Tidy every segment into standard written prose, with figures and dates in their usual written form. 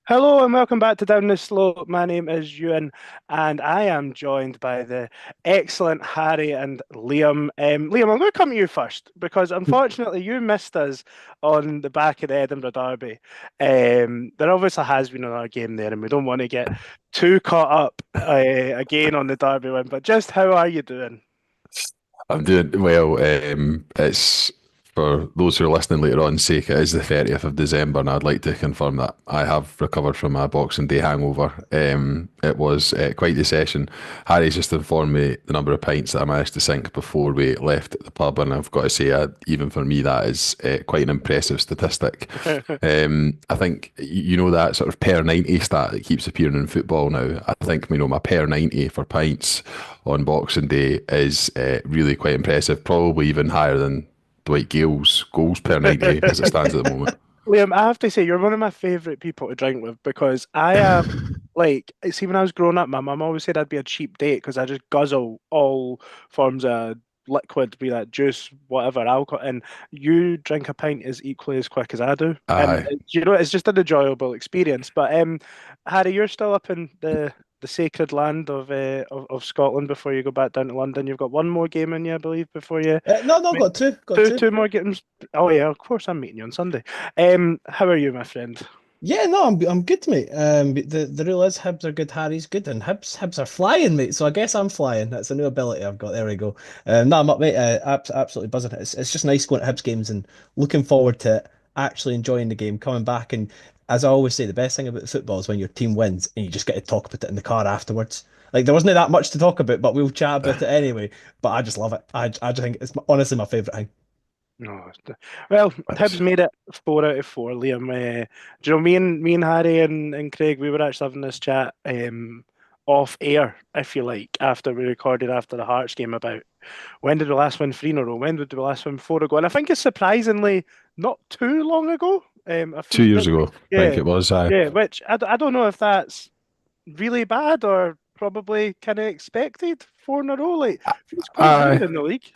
Hello and welcome back to Down the Slope. My name is Ewan, and I am joined by the excellent Harry and Liam. Liam, I'm going to come to you first because unfortunately you missed us on the back of the Edinburgh Derby. There obviously has been another game there, and we don't want to get too caught up again on the Derby win. But just how are you doing? I'm doing well. It's for those who are listening later on sake, it is the 30th of December, and I'd like to confirm that I have recovered from my Boxing Day hangover. It was quite the session. Harry's just informed me the number of pints that I managed to sink before we left the pub, and I've got to say, even for me, that is quite an impressive statistic. I think you know that sort of per 90 stat that keeps appearing in football now. I think my per 90 for pints on Boxing Day is really quite impressive, probably even higher than Dwight Gale's goals per 90 as it stands at the moment. Liam, I have to say, you're one of my favorite people to drink with because I am like, see, when I was growing up, my mum always said I'd be a cheap date because I just guzzle all forms of liquid, be that juice, whatever, alcohol, and you drink a pint as equally as quick as I do. And Aye. it's just an enjoyable experience. But Harry, you're still up in the sacred land of Scotland before you go back down to London. You've got one more game in you, I believe, before you. No, got two, got two. Two more games. Oh yeah, of course I'm meeting you on Sunday. How are you, my friend? Yeah, no, I'm good, mate. But the rule is Hibs are good, Harry's good, and Hibs are flying, mate. So I guess I'm flying. That's a new ability I've got. There we go. No, I'm up, mate. Absolutely buzzing. It's just nice going to Hibs games and looking forward to actually enjoying the game, coming back. And as I always say, the best thing about football is when your team wins and you just get to talk about it in the car afterwards. Like there wasn't that much to talk about, but we'll chat about it anyway. But I just love it. I just think it's honestly my favorite thing. No, well, Hibs Nice. made it 4 out of 4. Liam, do you know me and Harry and Craig? We were actually having this chat off air, if you like, after we recorded after the Hearts game about when did we last win three in a row? When did we last win four ago? And I think it's surprisingly not too long ago. A few, 2 years ago, I think yeah, it was. yeah. Which I don't know if that's really bad or probably kind of expected 4 in a row. Like, feels quite good I in the league.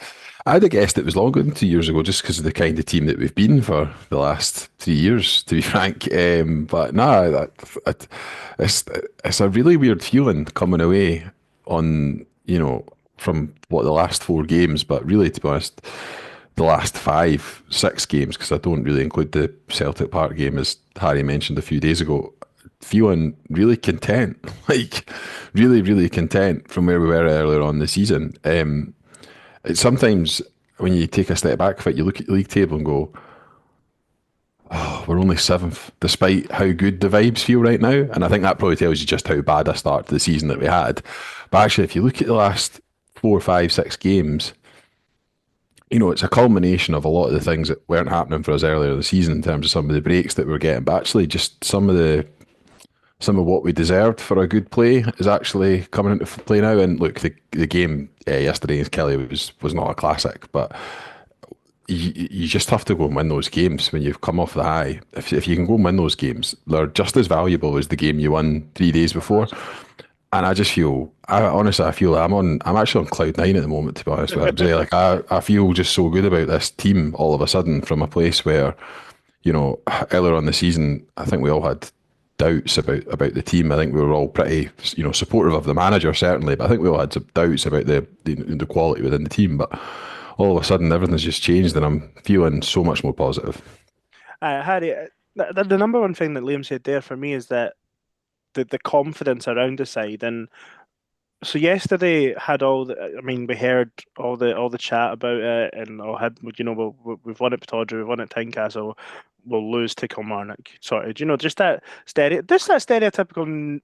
I'd have guessed it was longer than 2 years ago, just because of the kind of team that we've been for the last 3 years, to be frank. But no, it's it's a really weird feeling coming away on from what the last 4 games, but really, to be honest, the last 5, 6 games, because I don't really include the Celtic Park game, as Harry mentioned a few days ago. Feeling really content, like really, really content from where we were earlier on the season. It's sometimes when you take a step back from it, you look at the league table and go, oh, we're only seventh, despite how good the vibes feel right now. And I think that probably tells you just how bad a start to the season that we had. But actually, if you look at the last 4, 5, 6 games, it's a culmination of a lot of the things that weren't happening for us earlier in the season in terms of some of the breaks that we're getting, but actually just some of what we deserved for a good play is actually coming into play now. And look, the game yesterday against Kelly was not a classic, but you just have to go and win those games when you've come off the high. If you can go and win those games, they're just as valuable as the game you won 3 days before. And I just feel, I honestly, I feel I'm actually on cloud nine at the moment, to be honest with you. Like I feel just so good about this team all of a sudden from a place where, earlier on the season, I think we all had doubts about the team. I think we were all pretty, supportive of the manager certainly, but I think we all had some doubts about the quality within the team. But all of a sudden, everything's just changed, and I'm feeling so much more positive. Harry, the number one thing that Liam said there for me is that the confidence around the side. And so yesterday had all the, I mean, we heard all the chat about it, and all had, we've won at Pittodrie, we've won at Tynecastle, we'll lose to Kilmarnock. Sort of, just that stereotypical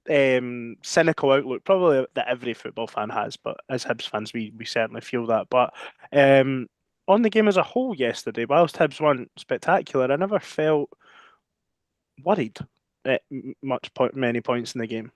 cynical outlook, probably that every football fan has. But as Hibs fans, we certainly feel that. But um, on the game as a whole yesterday, whilst Hibs weren't spectacular, I never felt worried at many points in the game.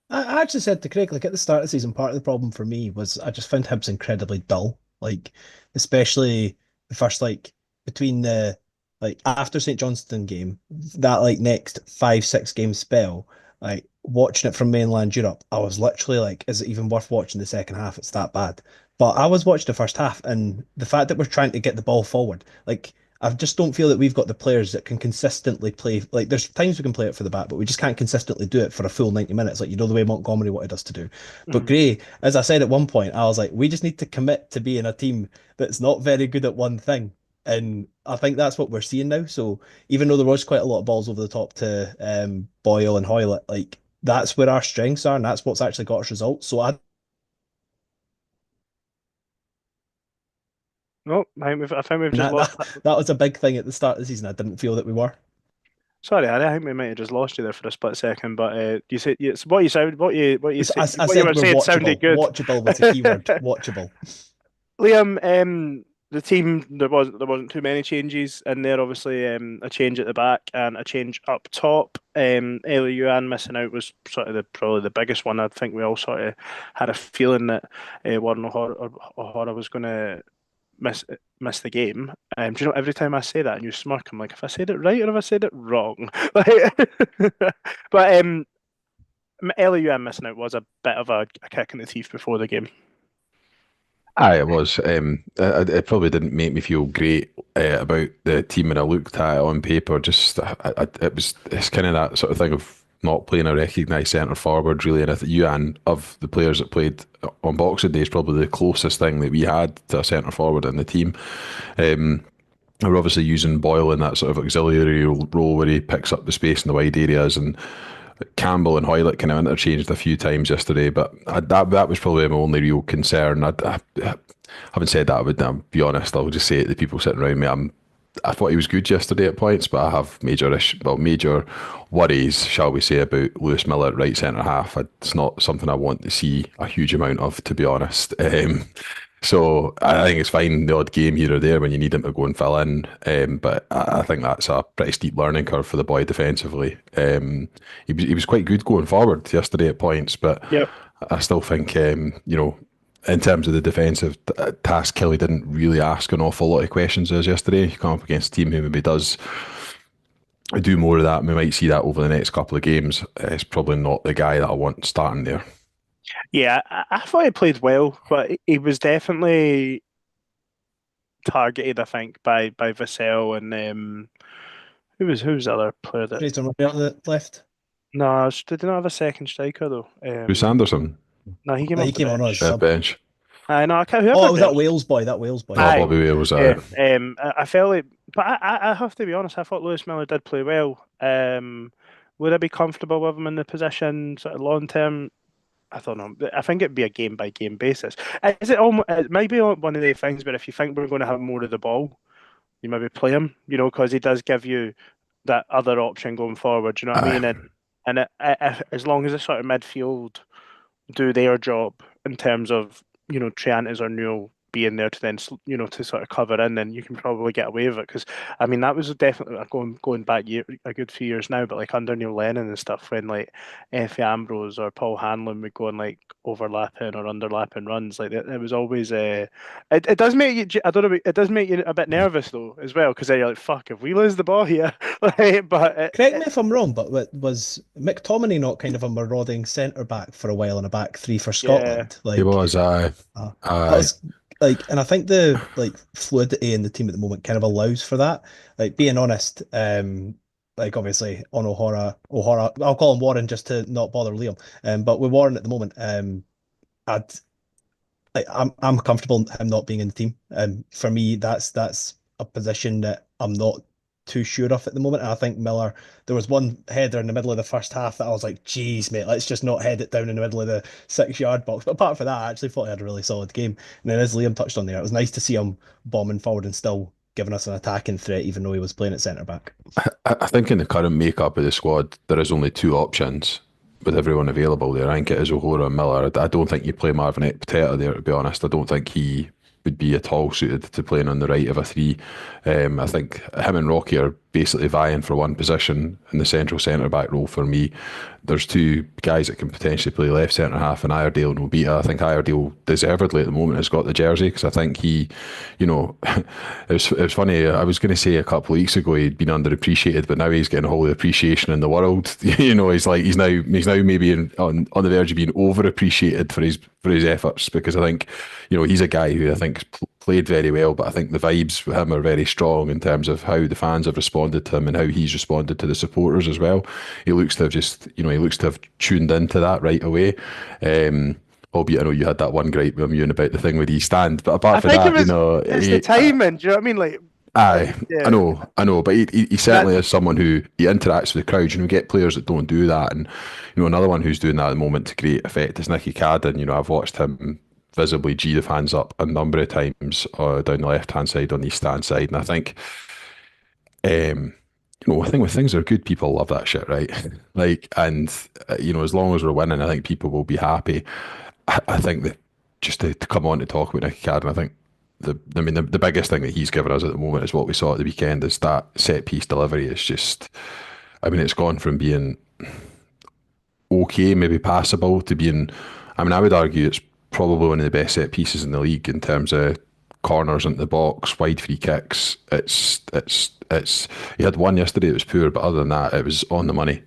I actually said to Craig, like at the start of the season, part of the problem for me was I just found Hibs incredibly dull. Like, especially the first, like, between the, like, after St. Johnstone game, that, like, next 5, 6 game spell, like, watching it from mainland Europe, I was literally like, is it even worth watching the second half? It's that bad. But I was watching the first half, and the fact that we're trying to get the ball forward, like, I just don't feel that we've got the players that can consistently play. Like, there's times we can play it for the back, but we just can't consistently do it for a full 90 minutes, like, the way Montgomery wanted us to do. But Mhm. Gray, as I said at one point, I was like, we just need to commit to being a team that's not very good at one thing. And I think that's what we're seeing now. So even though there was quite a lot of balls over the top to Boyle and Hoylett, like, that's where our strengths are, and that's what's actually got us results. So I No, I think we've just that, lost. that was a big thing at the start of the season. I didn't feel that we were. Sorry, Harry, I think we might have just lost you there for a split second. But you said what you sound, I what you said were we're saying sounded watchable. good. Watchable was the key word. Watchable. Liam, the team there wasn't too many changes in there. Obviously, a change at the back and a change up top. Ellie Yuan missing out was sort of probably the biggest one. I think we all sort of had a feeling that Warren O'Hara was going to miss miss the game. Do you know every time I say that and you smirk, I'm like, if I said it right or if I said it wrong? But Ellie Yuan missing out was a bit of a kick in the teeth before the game. Aye, it was. It probably didn't make me feel great about the team when I looked at it on paper. Just it's kind of that sort of thing of not playing a recognised centre forward really. And I think Ewan, of the players that played on Boxing Day, is probably the closest thing that we had to a centre forward in the team. We're obviously using Boyle in that sort of auxiliary role where he picks up the space in the wide areas, and Campbell and Hoylett kind of interchanged a few times yesterday, but that was probably my only real concern. Having said that, I would be honest. I'll just say it to the people sitting around me. I thought he was good yesterday at points, but I have major worries, shall we say, about Lewis Miller at right centre half. It's not something I want to see a huge amount of, to be honest. So I think it's fine the odd game here or there when you need him to go and fill in, but I think that's a pretty steep learning curve for the boy defensively. He was quite good going forward yesterday at points, but Yep. I still think in terms of the defensive task, Kelly didn't really ask an awful lot of questions as yesterday. You come up against a team who maybe does do more of that. We might see that over the next couple of games. It's probably not the guy that I want starting there. Yeah, I thought he played well, but he was definitely targeted, I think, by Vassell and who was the other player that Fraser Murray on the left. no, did not have a second striker though. Bruce Anderson, No, he came He off the came on as bench. sub. bench. I know, I can't Oh, whoever it was that bench. Wales boy. That Wales boy. Oh, Aye, Bobby Wales. yeah. I felt like, but I have to be honest. I thought Lewis Miller did play well. Would I be comfortable with him in the position sort of long term? I don't know. I think it'd be a game by game basis. Is it almost? It might be one of the things, but if you think we're going to have more of the ball, you maybe play him. Because he does give you that other option going forward. You know what I mean? As long as the sort of midfield do their job in terms of Triantis or Newell being there to then to sort of cover in, then you can probably get away with it. Because I mean that was definitely going back a good few years now, but like under Neil Lennon and stuff, when like Effie Ambrose or Paul Hanlon would go on like overlapping or underlapping runs, like it was always it does make you, I don't know, it does make you a bit nervous though as well, because then you're like, fuck, if we lose the ball here, like, but Correct me if I'm wrong, but was McTominay not kind of a marauding centre back for a while in a back three for yeah, Scotland? He was. That was like, and I think the like fluidity in the team at the moment kind of allows for that. Like, being honest, like obviously on O'Hara, I'll call him Warren just to not bother Liam. But with Warren at the moment, I'd I'm comfortable him not being in the team. For me, that's a position that I'm not too sure of at the moment. And I think Miller, there was one header in the middle of the first half that I was like, geez, mate, let's just not head it down in the middle of the 6 yard box. But apart from that, I actually thought he had a really solid game. And then, as Liam touched on there, it was nice to see him bombing forward and still giving us an attacking threat, even though he was playing at centre back. I think in the current makeup of the squad, there is only two options with everyone available there. I think it is O'Hara and Miller. I don't think you play Marvin Ekpiteta there, to be honest. I don't think he would be at all suited to playing on the right of a three. I think him and Rocky are basically vying for one position in the central centre back role for me. There's two guys that can potentially play left centre half, and Iredale and Obita. I think Iredale deservedly at the moment has got the jersey, because I think he, it was funny. I was going to say a couple of weeks ago he'd been underappreciated, but now he's getting all the appreciation in the world. He's now maybe on the verge of being overappreciated for his efforts, because I think he's a guy who I think played very well, but I think the vibes with him are very strong in terms of how the fans have responded to him and how he's responded to the supporters as well. He looks to have just, he looks to have tuned into that right away. Um, Albeit I know you had that one gripe with him about the thing with East Stand, but I apart from think that, it's the timing. Do you know what I mean? aye, Yeah, I know, but he that certainly is someone who he interacts with the crowd. We get players that don't do that, and another one who's doing that at the moment to great effect is Nicky Cadden. I've watched him visibly G the fans up a number of times down the left hand side on the East Stand side, and I think I think when things are good, people love that shit, right? And as long as we're winning, I think people will be happy. I think that just to come on to talk about Nicky Cadden, I think the biggest thing that he's given us at the moment is what we saw at the weekend is that set piece delivery. It's just, it's gone from being okay, maybe passable, to being, I would argue it's probably one of the best set pieces in the league in terms of corners into the box, wide free kicks. It's. He had one yesterday that was poor, but other than that, it was on the money.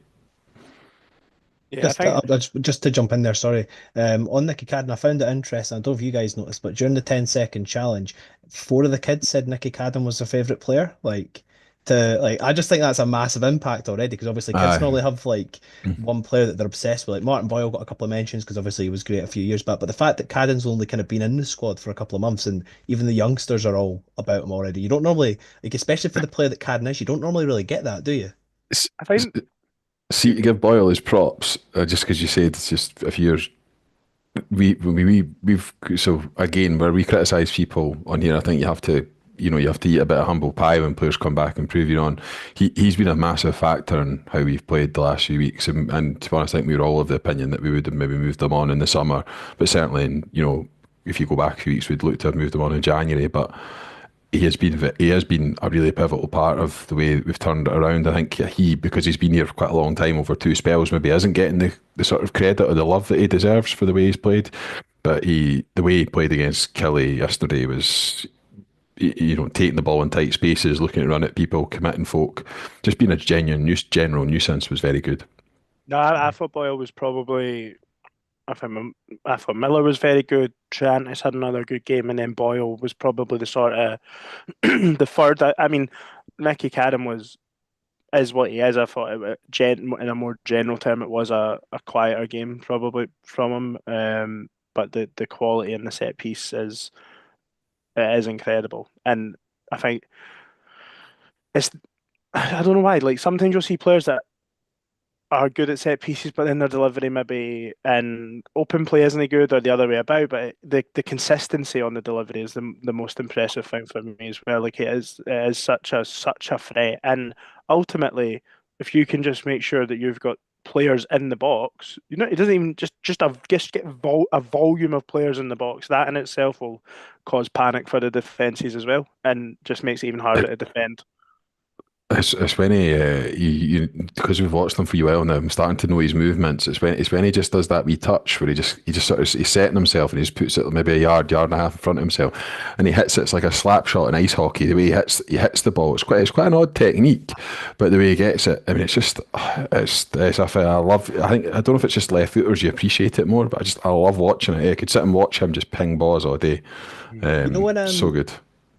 yeah. I Just, think just to jump in there, sorry. On Nicky Cadden, I found it interesting. I don't know if you guys noticed, but during the 10-second challenge, four of the kids said Nicky Cadden was their favourite player. I just think that's a massive impact already because obviously kids Aye. normally have like one player that they're obsessed with. Like Martin Boyle got a couple of mentions because obviously he was great a few years back. But the fact that Cadden's only kind of been in the squad for a couple of months and even the youngsters are all about him already. You don't normally, like, especially for the player that Cadden is, you don't normally really get that, do you? S- I s- find See, to give Boyle his props, just because you said it's just a few years, we've so again where we criticise people on here, I think you have to eat a bit of humble pie when players come back and prove you on. He's been a massive factor in how we've played the last few weeks, and to be honest, I think we were all of the opinion that we would have maybe moved them on in the summer, but certainly if you go back a few weeks, we'd look to have moved them on in January, but he has been a really pivotal part of the way we've turned it around. I think because he's been here for quite a long time over two spells, maybe isn't getting the sort of credit or the love that he deserves for the way he's played. But the way he played against Kelly yesterday was, taking the ball in tight spaces, looking to run at people, committing folk, just being a genuine general nuisance was very good. no. I thought Boyle was probably. I thought Miller was very good. Trantis had another good game, and then Boyle was probably the sort of the third. I mean, Nicky Cadden is what he is. I thought in a more general term, it was a quieter game probably from him. But the quality in the set piece is incredible, and I think it's I don't know why. Like sometimes you'll see players that are good at set pieces, but then their delivery maybe in open play isn't good, or the other way about. But the consistency on the delivery is the most impressive thing for me as well. Like it is such a threat, and ultimately, if you can just make sure that you've got players in the box, it doesn't even just get a volume of players in the box. That in itself will cause panic for the defenses as well, and just makes it even harder to defend. It's when because we've watched him for a while now. I'm starting to know his movements. It's when he just does that wee touch where he just sort of he's setting himself and he just puts it maybe a yard and a half in front of himself, and he hits it. It's like a slap shot in ice hockey. The way he hits the ball, it's quite an odd technique, but the way he gets it, it's just it's a thing I love. I don't know if it's just left footers you appreciate it more, but I love watching it. I could sit and watch him just ping balls all day. You know when So good.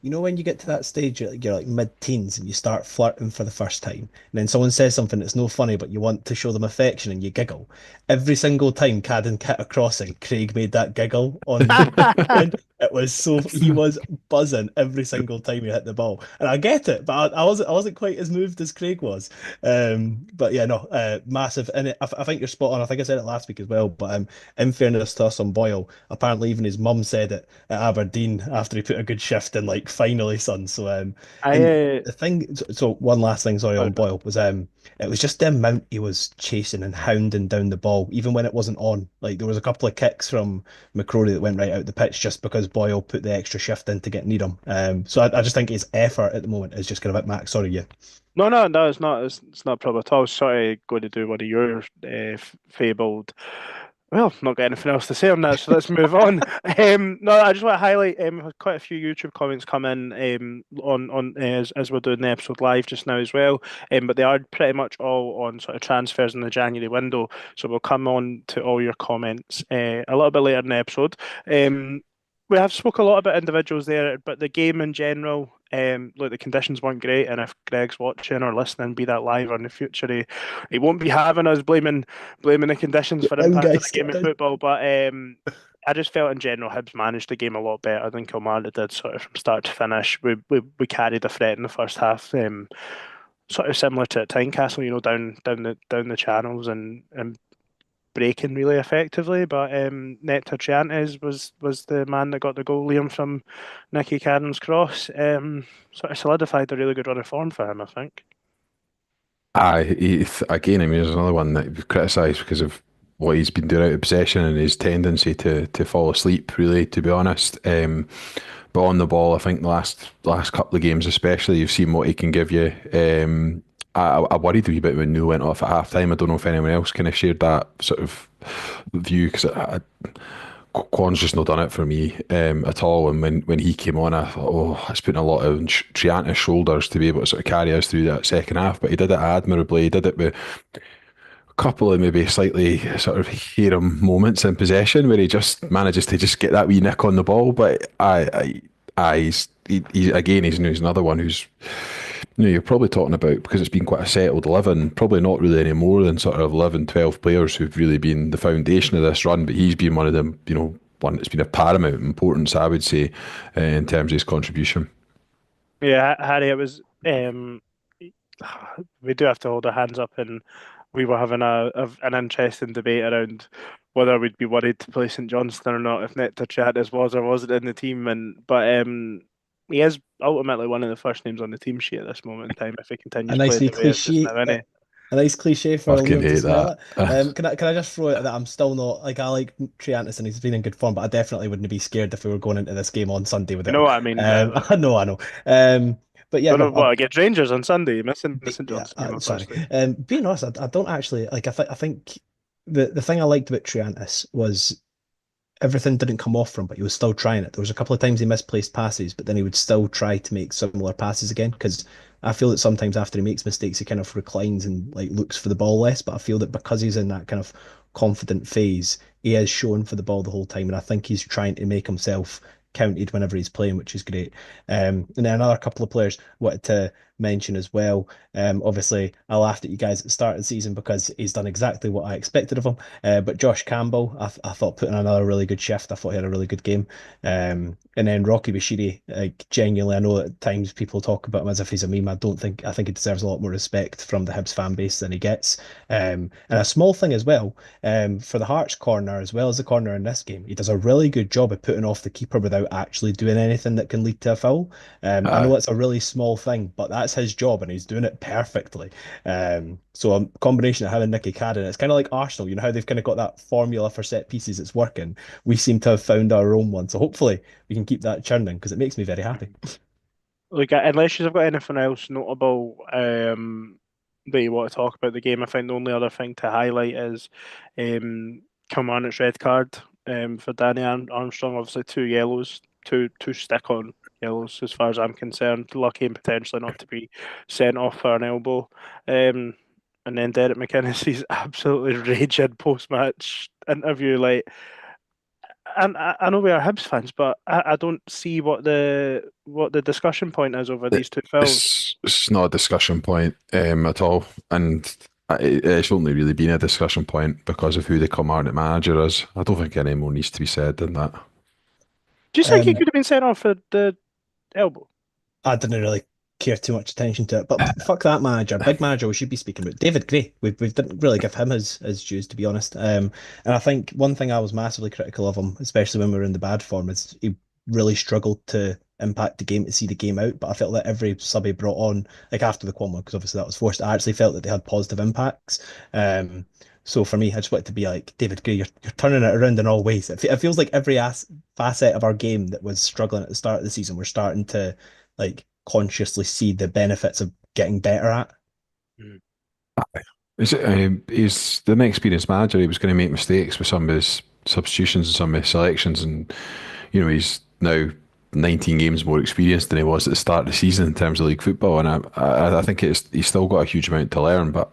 You know when you get to that stage, you're like mid-teens and you start flirting for the first time, and then someone says something that's no funny, but you want to show them affection and you giggle. Every single time Cadden hit a crossing, Craig made that giggle on the weekend. It was he was buzzing every single time he hit the ball, and I get it, but I wasn't quite as moved as Craig was. But yeah, no, massive, and I think you're spot on. I think I said it last week as well, but in fairness to us on Boyle, apparently even his mum said it at Aberdeen after he put a good shift in, like finally, son. So I and the thing, so one last thing, sorry, oh, on Boyle was it was just the amount he was chasing and hounding down the ball, even when it wasn't on. Like there was a couple of kicks from McCrory that went right out the pitch just because Boyle put the extra shift in to get near him. So I just think his effort at the moment is just kind of at max. Sorry, yeah. No, no, no, it's not. It's not a problem at all. I was sort of going to do one of your fabled. Well, not got anything else to say on that, so let's move on. No, I just want to highlight. We've had quite a few YouTube comments come in on as we're doing the episode live just now as well. But they are pretty much all on sort of transfers in the January window. So we'll come on to all your comments a little bit later in the episode. we have spoke a lot about individuals there, but the game in general, look, the conditions weren't great, and if Greg's watching or listening, be that live or in the future, he won't be having us blaming the conditions for Them impacting guys, the game get of down. football. But I just felt in general Hibs managed the game a lot better than Kilmarnock did, sort of from start to finish. We carried the threat in the first half. Sort of similar to Tynecastle, down the channels and breaking really effectively. But Nectar Triantes was the man that got the goal, Liam, from Nicky Cadden's cross. Sort of solidified a really good run of form for him, I think. Again, I mean, there's another one that we've criticised because of what he's been doing out of possession and his tendency to fall asleep, really, to be honest. But on the ball, I think the last couple of games, especially, you've seen what he can give you. I worried a wee bit when Neil went off at half time. I don't know if anyone else kind of shared that sort of view because Quan's just not done it for me at all. And when he came on, I thought, oh, it's putting a lot on Trianta's shoulders to be able to sort of carry us through that second half. But he did it admirably. He did it with a couple of maybe slightly sort of harem moments in possession where he just manages to just get that wee nick on the ball. But he's another one who's you're probably talking about because it's been quite a settled 11, probably not really any more than sort of 11, 12 players who've really been the foundation of this run, but he's been one of them, one that's been of paramount importance, I would say, in terms of his contribution. Yeah, Harry, it was. We do have to hold our hands up, and we were having an interesting debate around whether we'd be worried to play St Johnstone or not if Nectar Triantes was or wasn't in the team. But he is ultimately one of the first names on the team sheet at this moment in time if he A continues nice playing wee the way he is just cliche, now, innit? a nice cliche for Fucking Liam to hate smell that. it. Can I just throw out that I'm still not like I like Triantis and he's been in good form, but I definitely wouldn't be scared if we were going into this game on Sunday You without know him. what I mean? I know, I know. But yeah, Don't no, know what against Rangers on Sunday. Missing the St yeah, Johnstone game, sorry. unfortunately. Being honest, I don't actually like. I think the thing I liked about Triantis was everything didn't come off from, but he was still trying it. There was a couple of times he misplaced passes, but then he would still try to make similar passes again. Because I feel that sometimes after he makes mistakes, he kind of reclines and like looks for the ball less. But I feel that because he's in that kind of confident phase, he is showing for the ball the whole time, and I think he's trying to make himself counted whenever he's playing, which is great. And then another couple of players wanted to mention as well. Obviously, I laughed at you guys at the start of the season because he's done exactly what I expected of him. But Josh Campbell, I thought put in another really good shift. I thought he had a really good game. And then Rocky Bashiri, like genuinely, I know at times people talk about him as if he's a meme. I think he deserves a lot more respect from the Hibs fan base than he gets. And a small thing as well, for the Hearts corner as well as the corner in this game, he does a really good job of putting off the keeper without actually doing anything that can lead to a foul. I know Aye. it's a really small thing, but that's his job and he's doing it perfectly. So a combination of him and Nicky Cadden, it's kind of like Arsenal, you know how they've kind of got that formula for set pieces that's working. We seem to have found our own one. So hopefully we can keep that churning because it makes me very happy. Like, unless you've got anything else notable that you want to talk about the game, I think the only other thing to highlight is Kilmarnock's red card for Danny Armstrong. Obviously, two yellows, two stick-on yellows, as far as I'm concerned. Lucky and potentially not to be sent off for an elbow. And then Derek McInnes, he's absolutely raging post-match interview. Like, and I know we are Hibs fans, but I don't see what the discussion point is over It, these two fouls. it's not a discussion point at all. And it's only really been a discussion point because of who the Kilmarnock manager is. I don't think any more needs to be said than that. Do you think he Um, could have been sent off for the elbow? I didn't really care too much attention to it, but fuck that manager, big manager. We should be speaking about David Gray. We didn't really give him his dues, to be honest. And I think one thing I was massively critical of him, especially when we were in the bad form, is he really struggled to impact the game to see the game out. But I felt that every sub he brought on, like after the Quam one, because obviously that was forced, I actually felt that they had positive impacts. So for me, I just wanted to be like, David Gray, you're turning it around in all ways. It feels like every facet of our game that was struggling at the start of the season, we're starting to like consciously see the benefits of getting better at. Mm. He's the inexperienced manager. He was going to make mistakes with some of his substitutions and some of his selections, and he's now 19 games more experienced than he was at the start of the season in terms of league football, and I think he's still got a huge amount to learn, but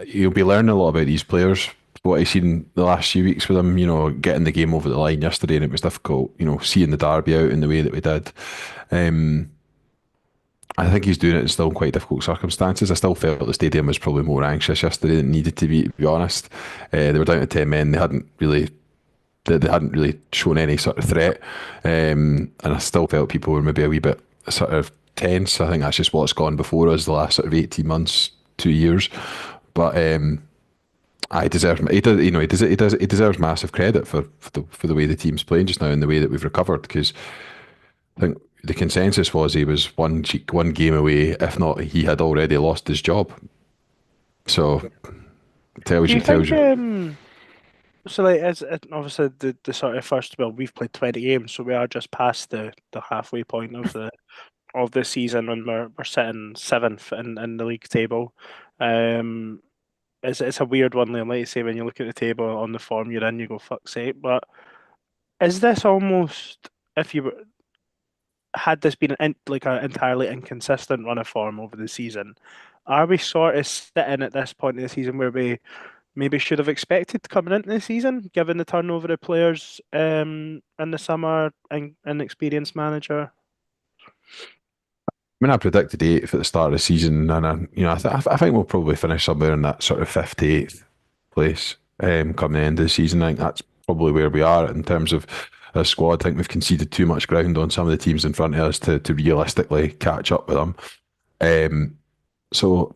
he'll be learning a lot about these players what I've seen the last few weeks with him, getting the game over the line yesterday, and it was difficult, seeing the derby out in the way that we did. Um, I think he's doing it in still quite difficult circumstances. I still felt the stadium was probably more anxious yesterday than it needed to be honest. They were down to 10 men. They hadn't really shown any sort of threat. And I still felt people were maybe a wee bit sort of tense. I think that's just what's gone before us the last sort of 18 months, 2 years. But I deserve he does he deserves massive credit for the way the team's playing just now and the way that we've recovered, because I think the consensus was he was one game away, if not he had already lost his job. So Do you tells think you. so like as obviously the sort of first, well, we've played 20 games, so we are just past the halfway point of the season when we're sitting seventh in the league table. Um it's a weird one, Liam, like you say, when you look at the table on the form you're in, you go fuck's sake. But is this almost, if you had this been like an entirely inconsistent run of form over the season, are we sort of sitting at this point in the season where we maybe should have expected coming into the season, given the turnover of players in the summer and inexperienced manager? I mean, I predicted eighth at the start of the season, and I think we'll probably finish somewhere in that sort of 58th place coming the end of the season. I think that's probably where we are in terms of a squad. I think we've conceded too much ground on some of the teams in front of us to realistically catch up with them. Um, so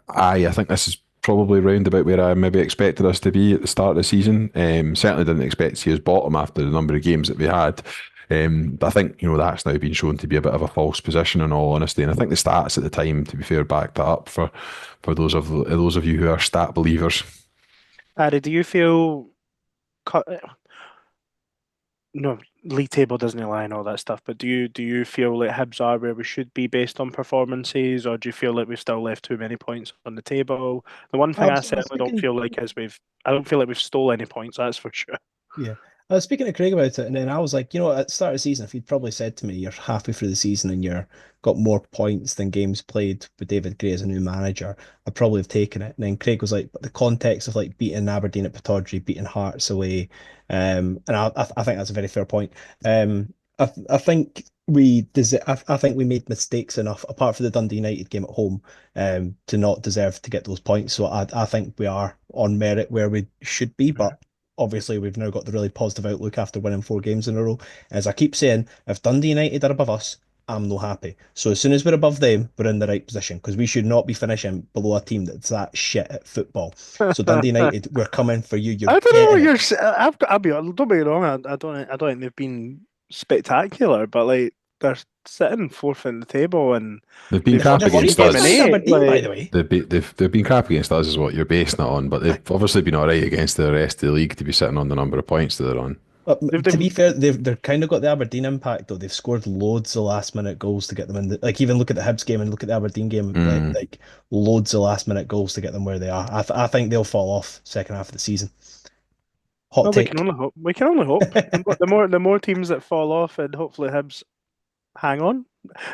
I think this is probably round about where I maybe expected us to be at the start of the season. Certainly didn't expect to see us bottom after the number of games that we had. But I think that's now been shown to be a bit of a false position in all honesty, and I think the stats at the time, to be fair, backed that up for those of you who are stat believers. Harry, do you feel no, league table doesn't align all that stuff, but do you feel like Hibs are where we should be based on performances, or do you feel like we've still left too many points on the table? The one thing I I was certainly don't speaking. feel like is I don't feel like we've stole any points, that's for sure. Yeah. I was speaking to Craig about it, and then I was like, at the start of the season, if you'd probably said to me you're halfway through the season and you're got more points than games played with David Gray as a new manager, I'd probably have taken it. And then Craig was like, but the context of like beating Aberdeen at Pittodrie, beating Hearts away, and I think that's a very fair point. I think I think we made mistakes enough, apart from the Dundee United game at home, to not deserve to get those points. So I think we are on merit where we should be, but obviously we've now got the really positive outlook after winning 4 games in a row. As I keep saying, if Dundee United are above us, I'm no happy. So as soon as we're above them, we're in the right position, because we should not be finishing below a team that's that shit at football. So Dundee United, we're coming for you. You're I don't know what getting it. you're saying. Don't get me wrong. I don't think they've been spectacular, but like they're sitting fourth in the table and They've been they've won crap They've one three against game points in behind us. eight. Aberdeen, by Like the way. They've been crap against us, is what you're basing it on. But they've obviously been all right against the rest of the league to be sitting on the number of points that they're on. they've, To they've be fair, they've kind of got the Aberdeen impact though. They've scored loads of last minute goals to get them in. Like even look at the Hibs game and look at the Aberdeen game, Mm. like loads of last minute goals to get them where they are. I think they'll fall off second half of the season. Hot well, we can take. only hope. We can only hope. The more teams that fall off, and hopefully Hibs hang on.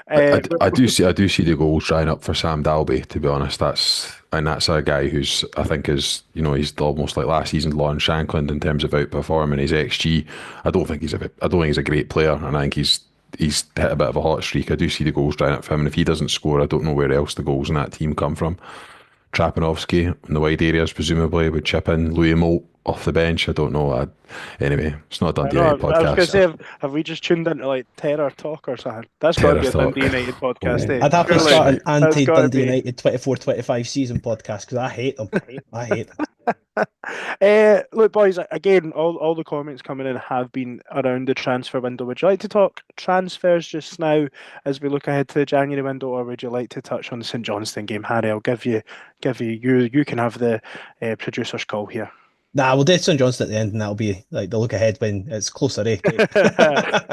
But I do see the goals drying up for Sam Dalby. To be honest, that's a guy who's I think is he's almost like last season's Lon Shankland in terms of outperforming his XG. I don't think he's a great player, and I think he's hit a bit of a hot streak. I do see the goals drying up for him, and if he doesn't score, I don't know where else the goals in that team come from. Trapanovsky in the wide areas presumably would chip in. Louis Moult off the bench. I don't know. Anyway, it's not a I Dundee know. United I was going to podcast. say, have we just tuned into like Terror Talk or something? That's got to Terror be a talk. Dundee United podcast, Yeah. eh? I'd have to Surely start an Potentially. that's got to anti-Dundee be. United 24-25 season podcast because I hate them. I hate them. Look, boys, again, all the comments coming in have been around the transfer window. Would you like to talk transfers just now as we look ahead to the January window, or would you like to touch on the St Johnstone game? Harry, I'll you can have the producer's call here. Nah, we'll do St Johnstone at the end, and that'll be like the look ahead when it's closer, eh, Craig?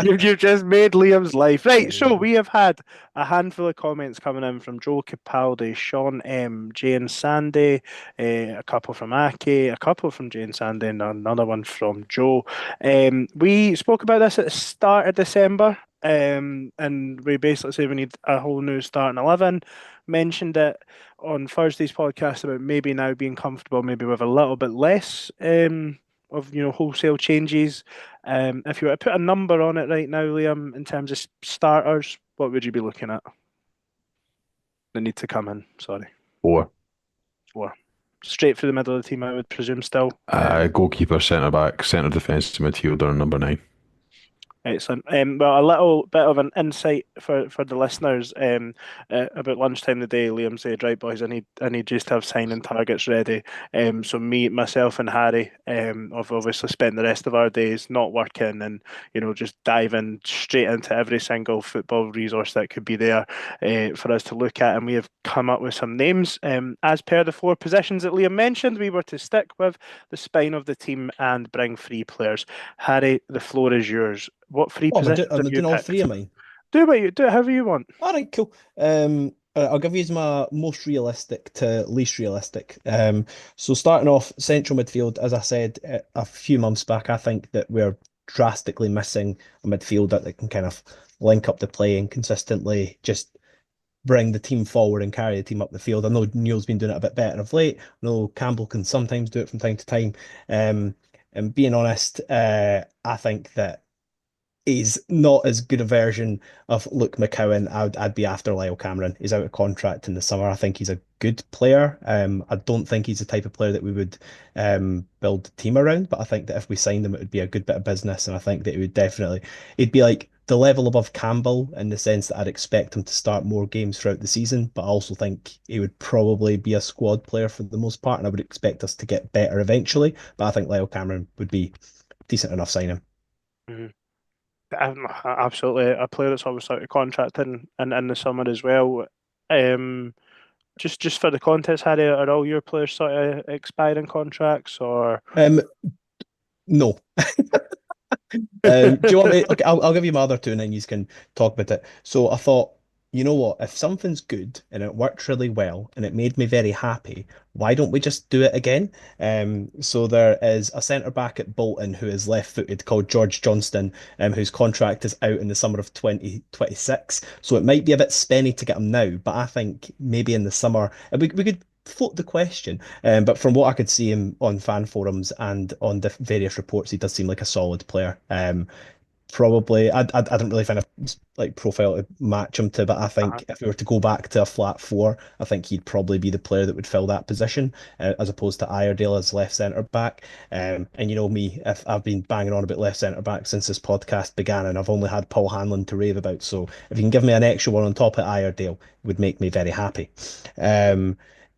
You've just made Liam's life. Right, so Yeah. we have had a handful of comments coming in from Joel Capaldi, Sean M, Jane Sandy, a couple from Aki, a couple from Jane Sandy, and another one from Joe. We spoke about this at the start of December. and we basically say we need a whole new starting 11. Mentioned it on Thursday's podcast about maybe now being comfortable, maybe with a little bit less of wholesale changes. If you were to put a number on it right now, Liam, in terms of starters, what would you be looking at? They need to come in. Sorry, 4. four. Straight through the middle of the team, I would presume still. Goalkeeper, centre back, centre defensive midfielder, number 9. Excellent. Well, a little bit of an insight for the listeners. About lunchtime today, Liam said, "Right, boys, I need just to have signing targets ready." So me, myself, and Harry have obviously spent the rest of our days not working and just diving straight into every single football resource that could be there for us to look at, and we have come up with some names. As per the 4 positions that Liam mentioned, we were to stick with the spine of the team and bring 3 players. Harry, the floor is yours. What 3 Oh, positions am have I you doing all 3 picked? of mine? Do it however you want. All right, cool. I'll give you my most realistic to least realistic. So starting off central midfield, as I said a few months back, I think that we're drastically missing a midfielder that can kind of link up the play and consistently just bring the team forward and carry the team up the field. I know Neil's been doing it a bit better of late. I know Campbell can sometimes do it from time to time. And being honest, I think that he's not as good a version of Luke McCowan. I'd be after Lyle Cameron. He's out of contract in the summer. I think he's a good player. I don't think he's the type of player that we would build a team around, but I think that if we signed him, it would be a good bit of business, and I think that he'd be like the level above Campbell in the sense that I'd expect him to start more games throughout the season, but I also think he would probably be a squad player for the most part, and I would expect us to get better eventually, but I think Lyle Cameron would be decent enough signing. Mhm. Absolutely, a player that's obviously out of contract in the summer as well. Um, just for the context, Harry, are all your players sort of expiring contracts or? No. Do you want me? Okay, I'll give you my other 2 and then you can talk about it. So I thought, you know what? If something's good and it worked really well and it made me very happy, why don't we just do it again? So there is a centre back at Bolton who is left-footed called George Johnston, whose contract is out in the summer of 2026. So it might be a bit spenny to get him now, but I think maybe in the summer we could float the question. But from what I could see him on fan forums and on the various reports, he does seem like a solid player. Probably, I don't really find a like profile to match him to, but I Uh-huh. think if we were to go back to a flat 4, I think he'd probably be the player that would fill that position, as opposed to Iredale as left centre back. And you know me, if I've been banging on about left centre back since this podcast began, and I've only had Paul Hanlon to rave about. So if you can give me an extra one on top of Iredale, it would make me very happy.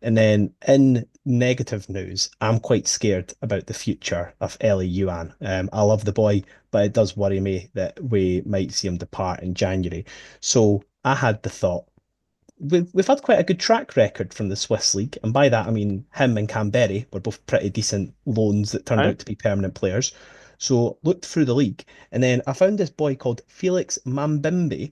And then in negative news, I'm quite scared about the future of Ellie Yuan. I love the boy, but it does worry me that we might see him depart in January. So I had the thought, we've had quite a good track record from the Swiss League, and by that I mean him and Canberra were both pretty decent loans that turned Right? out to be permanent players. So looked through the league, and then I found this boy called Felix Mambimbe,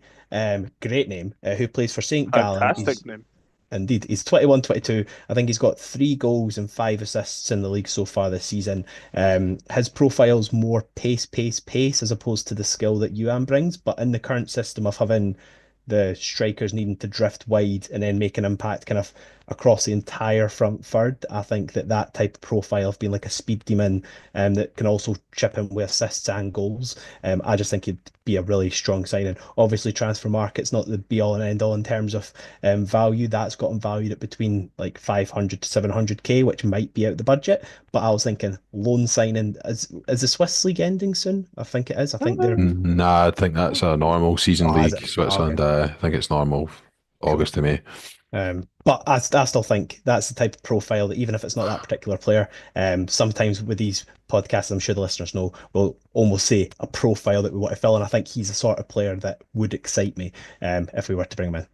great name, who plays for St. Gallen. Fantastic name. Indeed, he's 21, 22. I think he's got 3 goals and 5 assists in the league so far this season. His profile's more pace, pace, pace as opposed to the skill that Yuan brings. But in the current system of having the strikers needing to drift wide and then make an impact kind of across the entire front third, I think that that type of profile of being like a speed demon that can also chip in with assists and goals, I just think it'd be a really strong signing. Obviously, transfer market's not the be all and end all in terms of value. That's gotten valued at between like 500 to 700k, which might be out the budget. But I was thinking loan signing, is the Swiss league ending soon? I think it is. I think they're. Nah, I think that's a normal season Oh, is league, it? Oh, okay, Switzerland. I think it's normal cool. August to May. But I still think that's the type of profile that even if it's not that particular player, sometimes with these podcasts, I'm sure the listeners know, we'll almost say a profile that we want to fill. And I think he's the sort of player that would excite me if we were to bring him in.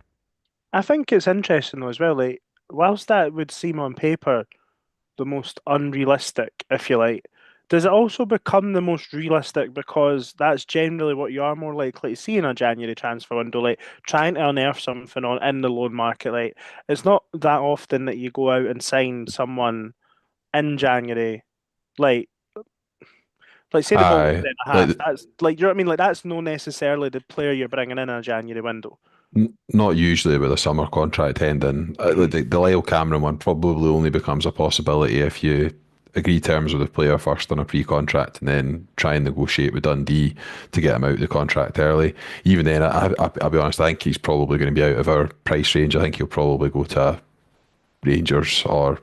I think it's interesting though as well. Like, whilst that would seem on paper the most unrealistic, if you like, does it also become the most realistic because that's generally what you are more likely to see in a January transfer window, like trying to unearth something on in the loan market. Like, it's not that often that you go out and sign someone in January. Like Like, say the ball Aye, and a like half. That's like, you know what I mean? Like, that's not necessarily the player you're bringing in a January window. not usually with a summer contract ending. Mhm. The Lyle Cameron one probably only becomes a possibility if you agree terms with the player first on a pre-contract and then try and negotiate with Dundee to get him out of the contract early. Even then, I'll be honest, I think he's probably going to be out of our price range. I think he'll probably go to Rangers or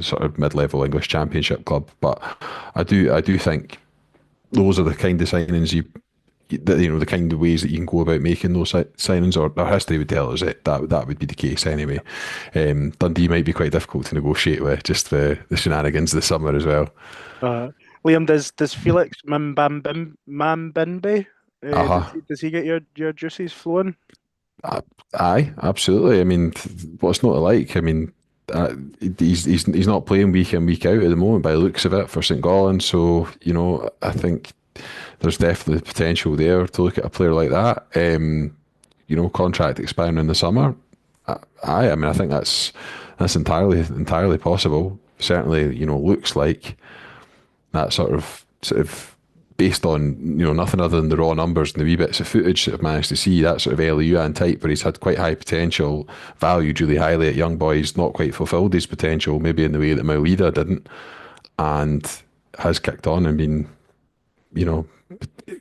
sort of mid-level English Championship club. But I do think those are the kind of signings the kind of ways that you can go about making those signings, or our history would tell us that would be the case anyway. Dundee might be quite difficult to negotiate with, just the shenanigans this summer as well. Uh, Liam, does Felix Mambimbe, Uh-huh. does he get your juices flowing? Uh, Aye, absolutely. I mean, what's not to like? I mean, he's not playing week in week out at the moment by the looks of it for St. Gallen. So I think there's definitely potential there to look at a player like that. Contract expiring in the summer. I mean, I think that's entirely possible. Certainly, looks like that sort of based on nothing other than the raw numbers and the wee bits of footage that I've managed to see, that sort of Luan type where he's had quite high potential, valued really highly at young boys, not quite fulfilled his potential maybe in the way that Maulida didn't, and has kicked on and been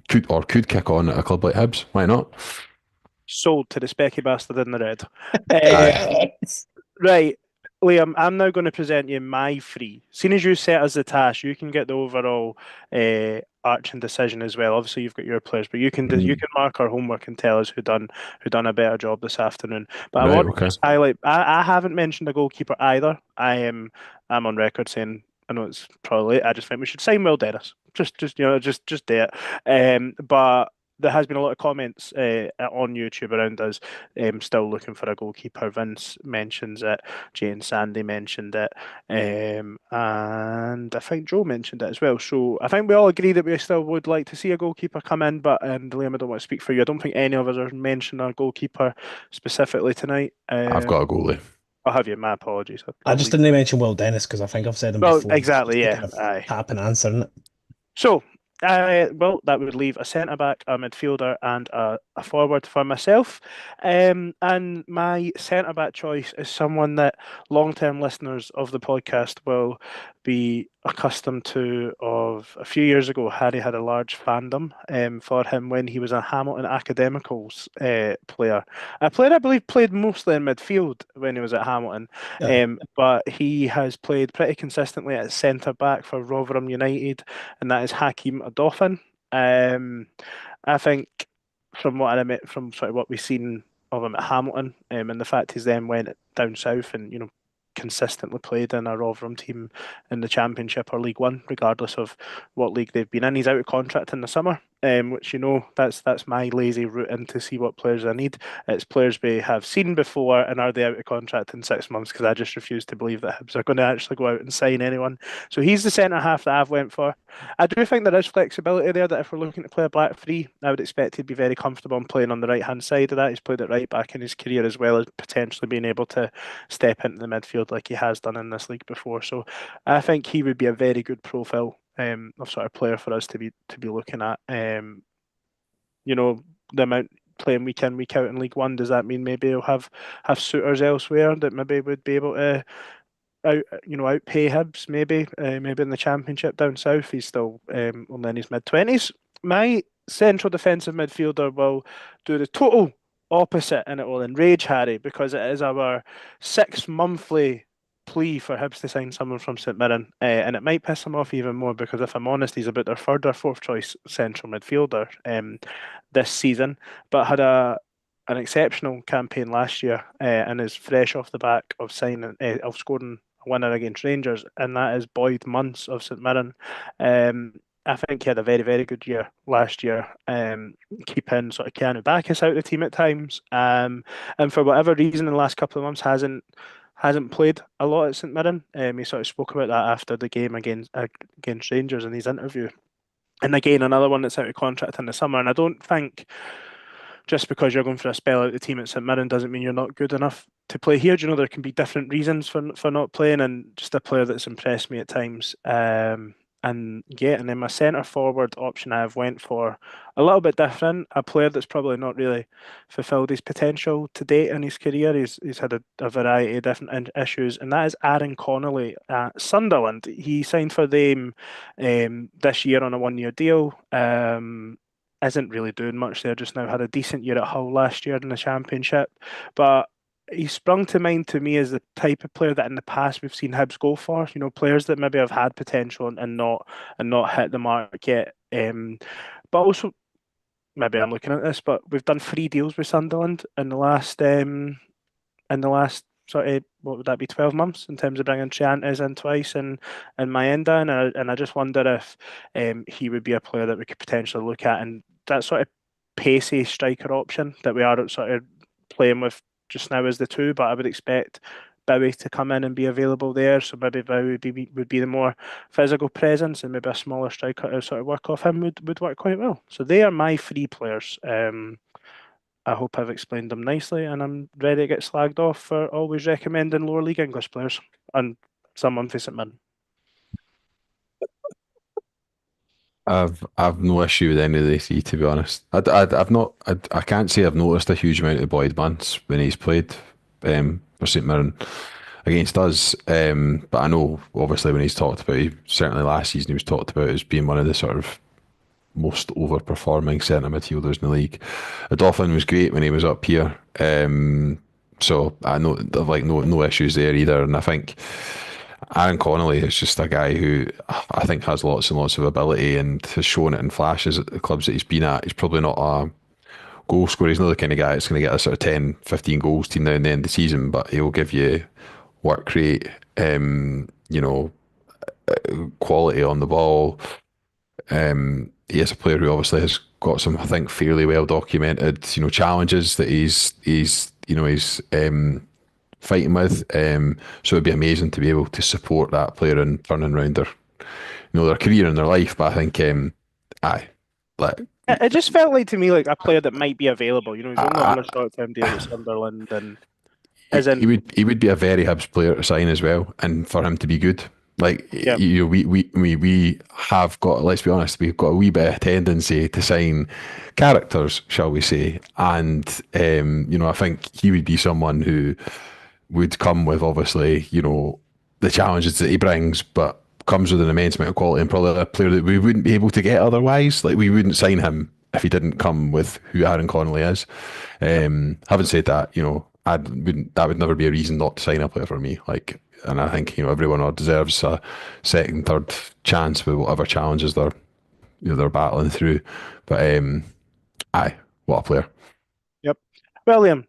could kick on at a club like Hibs. Why not? Sold to the specky bastard in the red. Yes. Right, Liam, I'm now going to present you my three. Seeing as you set as the task, you can get the overall arching decision as well. Obviously, you've got your players, but you Mm. can mark our homework and tell us who done a better job this afternoon. But I Right, want to okay. just highlight. I haven't mentioned a goalkeeper either. I'm on record saying I know it's probably late. I just think we should sign Will Dennis. Just do it. But there has been a lot of comments on YouTube around us still looking for a goalkeeper. Vince mentions it. Jane Sandy mentioned it. And I think Joe mentioned it as well. So I think we all agree that we still would like to see a goalkeeper come in. But Liam, I don't want to speak for you. I don't think any of us are mentioning a goalkeeper specifically tonight. I've got a goalie. I'll have you. My apologies. I I'll just leave. didn't mention Will Dennis because I think I've said him Well, before. It's exactly. just to Yeah. kind of Aye. tap and answer, isn't it? So, well, that would leave a centre back, a midfielder, and a forward for myself. And my centre back choice is someone that long term listeners of the podcast will be accustomed to. Of a few years ago, Harry had a large fandom for him when he was a Hamilton Academicals player. A player I believe played mostly in midfield when he was at Hamilton, Yeah. but he has played pretty consistently at centre back for Rotherham United, and that is Hakeem Odoffin. Um, I think from what I admit, from sort of what we've seen of him at Hamilton, and the fact he's then went down south and consistently played in a Rotherham team in the Championship or League One, regardless of what league they've been in. He's out of contract in the summer, which that's my lazy route in to see what players I need. It's players we have seen before and are they out of contract in 6 months because I just refuse to believe that Hibs are going to actually go out and sign anyone. So he's the centre half that I've went for. I do think there is flexibility there that if we're looking to play a back three, I would expect he'd be very comfortable in playing on the right hand side of that. He's played it right back in his career as well as potentially being able to step into the midfield like he has done in this league before. So I think he would be a very good profile of sort of player for us to be looking at. The amount playing week in week out in League One, does that mean maybe he'll have suitors elsewhere that maybe would be able to outpay Hibs maybe in the Championship down south? He's still only in his mid-20s. My central defensive midfielder will do the total opposite, and it will enrage Harry because it is our 6 monthly plea for Hibs to sign someone from St Mirren, and it might piss him off even more because if I'm honest, he's about their third or fourth choice central midfielder this season, but had an exceptional campaign last year and is fresh off the back of scoring a winner against Rangers, and that is Boyd Munce of St Mirren. I think he had a very, very good year last year, keeping sort of Keanu Bacchus out of the team at times. And for whatever reason, in the last couple of months, hasn't played a lot at St Mirren. He sort of spoke about that after the game against Rangers in his interview. And again, another one that's out of contract in the summer. And I don't think just because you're going for a spell out the team at St Mirren doesn't mean you're not good enough to play here. Do you know there can be different reasons for not playing, and just a player that's impressed me at times. and then my centre forward option I have went for a little bit different, a player that's probably not really fulfilled his potential to date in his career. He's had a variety of different issues, and that is Aaron Connolly at Sunderland. He signed for them this year on a 1 year deal. Isn't really doing much there just now. Had a decent year at Hull last year in the Championship, but he sprung to mind to me as the type of player that in the past we've seen Hibs go for. You know, players that maybe have had potential and not hit the mark yet. But also maybe I'm looking at this, but we've done 3 deals with Sunderland in the last sort of, what would that be, 12 months in terms of bringing Chiantes in twice and Maenda, and I just wonder if he would be a player that we could potentially look at, and that sort of pacey striker option that we are sort of playing with just now as the two, but I would expect Bowie to come in and be available there. So maybe Bowie would be the more physical presence, and maybe a smaller striker to sort of work off him would work quite well. So they are my 3 players. I hope I've explained them nicely, and I'm ready to get slagged off for always recommending lower league English players and someone for St Mirren. I've no issue with any of the three, to be honest. I've not. I can't say I've noticed a huge amount of Boyd Bunce when he's played for St Mirren against us. But I know, obviously, when he's talked about, certainly last season, he was talked about as being one of the sort of most overperforming centre midfielders in the league. Dolphin was great when he was up here. So I know, like, no issues there either. And I think Aaron Connolly is just a guy who I think has lots and lots of ability and has shown it in flashes at the clubs that he's been at. He's probably not a goal scorer. He's not the kind of guy that's going to get a sort of 10, 15 goals team now and then the season, but he'll give you work rate, quality on the ball. He is a player who obviously has got some, I think, fairly well documented, challenges that he's fighting with. So it'd be amazing to be able to support that player in turning around their career and their life. But I think, it just felt like to me like a player that might be available. He's only on a short-term deal with Sunderland, and he would be a very Hibs player to sign as well, and for him to be good. Like, yeah. We have got, let's be honest, we've got a wee bit of tendency to sign characters, shall we say, and I think he would be someone who would come with, obviously, the challenges that he brings, but comes with an immense amount of quality, and probably a player that we wouldn't be able to get otherwise. Like, we wouldn't sign him if he didn't come with who Aaron Connolly is. Having said that, that would never be a reason not to sign a player for me. Like, and I think everyone deserves a second, third chance with whatever challenges they're battling through. But what a player! Yep. Well, Liam,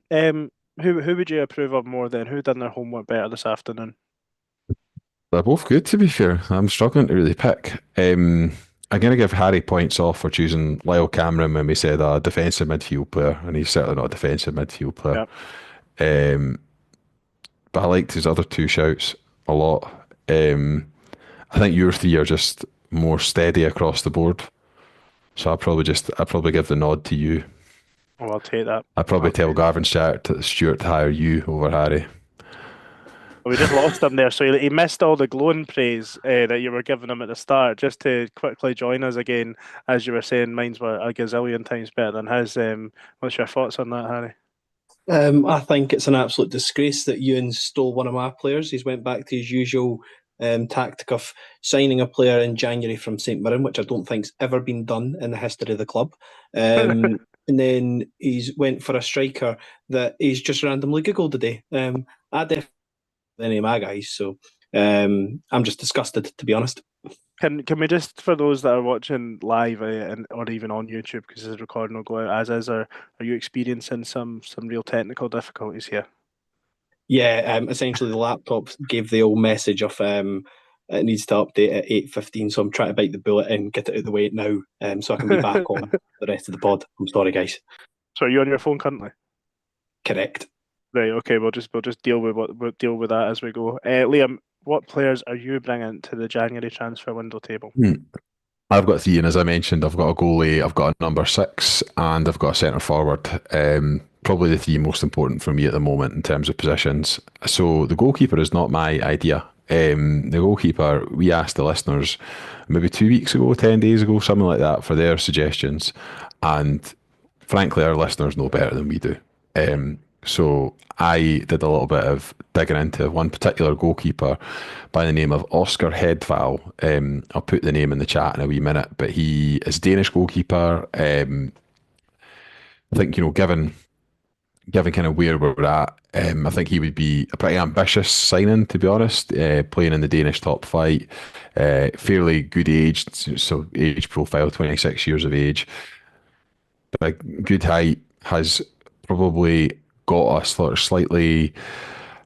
who would you approve of more then? Who done their homework better this afternoon? They're both good, to be fair. I'm struggling to really pick. I'm going to give Harry points off for choosing Lyle Cameron when we said a defensive midfield player, and he's certainly not a defensive midfield player. Yep. But I liked his other 2 shouts a lot. I think your 3 are just more steady across the board. So I'd probably give the nod to you. Oh, I'll take that. I'd probably tell Gavin Stewart to hire you over Harry. Well, we just lost him there, so he missed all the glowing praise that you were giving him at the start. Just to quickly join us again, as you were saying, mine's were a gazillion times better than his. What's your thoughts on that, Harry? I think it's an absolute disgrace that Ewan stole one of my players. He's went back to his usual tactic of signing a player in January from St Mirren, which I don't think's ever been done in the history of the club. And then he's went for a striker that he's just randomly Googled today. I definitely any of my guys, so I'm just disgusted, to be honest. Can we just, for those that are watching live or even on YouTube, because this recording will go out as is, are you experiencing some real technical difficulties here? Yeah, essentially the laptop gave the old message of it needs to update at 8:15, so I'm trying to bite the bullet and get it out of the way now, so I can be back on the rest of the pod. I'm sorry, guys. So are you on your phone currently? Correct. Right. Okay. We'll just deal with that as we go. Liam, what players are you bringing to the January transfer window table? I've got 3, and as I mentioned, I've got a goalie, I've got a number 6, and I've got a centre forward. Probably the 3 most important for me at the moment in terms of positions. So the goalkeeper is not my idea. The goalkeeper, we asked the listeners maybe 2 weeks ago, 10 days ago, something like that, for their suggestions. And frankly, our listeners know better than we do. So I did a little bit of digging into one particular goalkeeper by the name of Oscar Hedval. I'll put the name in the chat in a wee minute, but he is a Danish goalkeeper. I think, given kind of where we're at, I think he would be a pretty ambitious signing, to be honest. Playing in the Danish top flight, fairly good age, so age profile, 26 years of age, big, good height, has probably got a sort of slightly,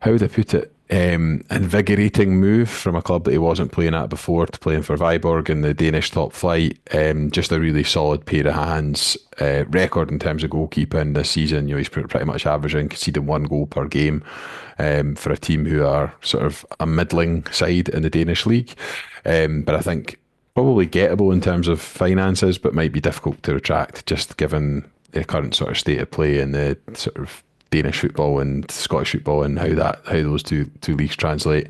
how would I put it, invigorating move from a club that he wasn't playing at before to playing for Viborg in the Danish top flight. Just a really solid pair of hands. Record in terms of goalkeeping this season, he's pretty much averaging, conceding 1 goal per game for a team who are sort of a middling side in the Danish league. But I think probably gettable in terms of finances, but might be difficult to retract just given the current sort of state of play in the sort of Danish football and Scottish football and how those two leagues translate.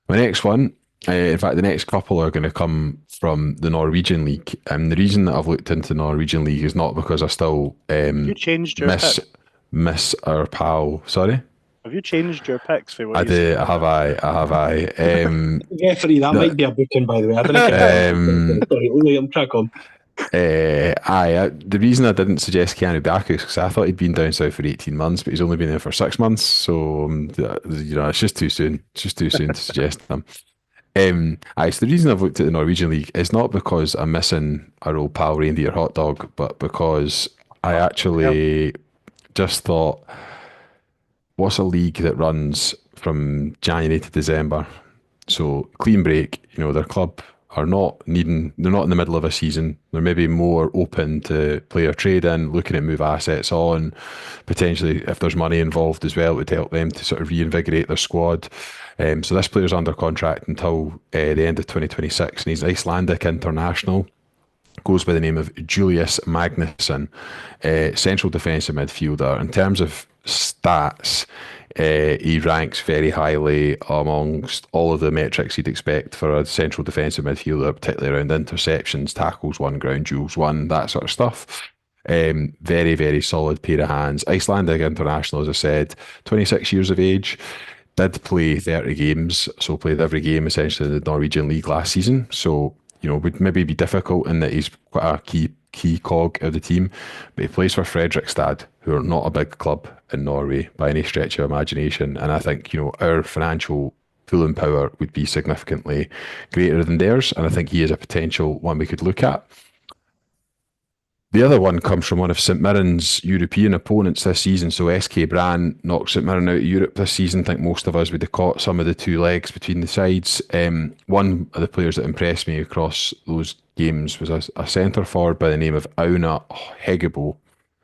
My next one, in fact, the next couple are going to come from the Norwegian league, and the reason that I've looked into the Norwegian league is not because I still You changed your miss pick. miss our pal. Sorry, Have you changed your picks for what I you do. said? I have I. Referee, that might be a booking, by the way. I don't know. Sorry, William, crack on. The reason I didn't suggest Keanu Baku is because I thought he'd been down south for 18 months, but he's only been there for 6 months. So, it's just too soon. It's just too soon to suggest him. So the reason I've looked at the Norwegian league is not because I'm missing our old pal Reindeer Hot Dog, but because I actually just thought, what's a league that runs from January to December? So clean break, their club are they're not in the middle of a season. They're maybe more open to player trading, looking at move assets on, potentially if there's money involved as well, it would help them to sort of reinvigorate their squad. So this player's under contract until the end of 2026, and he's Icelandic international. Goes by the name of Julius Magnusson, central defensive midfielder. In terms of stats, he ranks very highly amongst all of the metrics you'd expect for a central defensive midfielder, particularly around interceptions, tackles won, ground duels won, that sort of stuff. Very, very solid pair of hands. Icelandic international, as I said, 26 years of age. Did play 30 games, so played every game essentially in the Norwegian league last season. So, would maybe be difficult in that he's quite a key cog of the team, but he plays for Fredrikstad, who are not a big club in Norway by any stretch of imagination. And I think, our financial pulling power would be significantly greater than theirs. And I think he is a potential one we could look at. The other one comes from one of St Mirren's European opponents this season. So SK Brann knocked St Mirren out of Europe this season. I think most of us would have caught some of the two legs between the sides. One of the players that impressed me across those games was a centre forward by the name of Auna Hegebo,